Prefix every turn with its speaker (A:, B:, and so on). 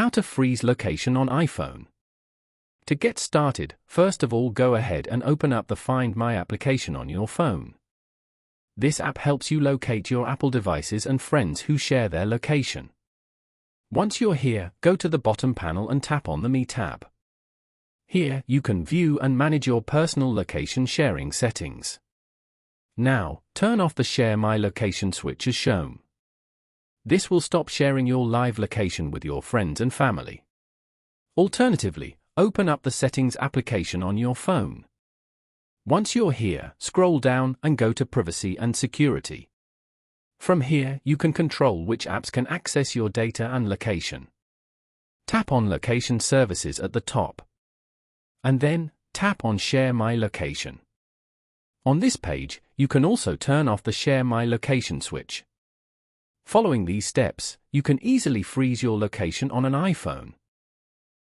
A: How to freeze location on iPhone. To get started, first of all go ahead and open up the Find My application on your phone. This app helps you locate your Apple devices and friends who share their location. Once you're here, go to the bottom panel and tap on the Me tab. Here, you can view and manage your personal location sharing settings. Now, turn off the Share My Location switch as shown. This will stop sharing your live location with your friends and family. Alternatively, open up the Settings application on your phone. Once you're here, scroll down and go to Privacy and Security. From here, you can control which apps can access your data and location. Tap on Location Services at the top. And then, tap on Share My Location. On this page, you can also turn off the Share My Location switch. Following these steps, you can easily freeze your location on an iPhone.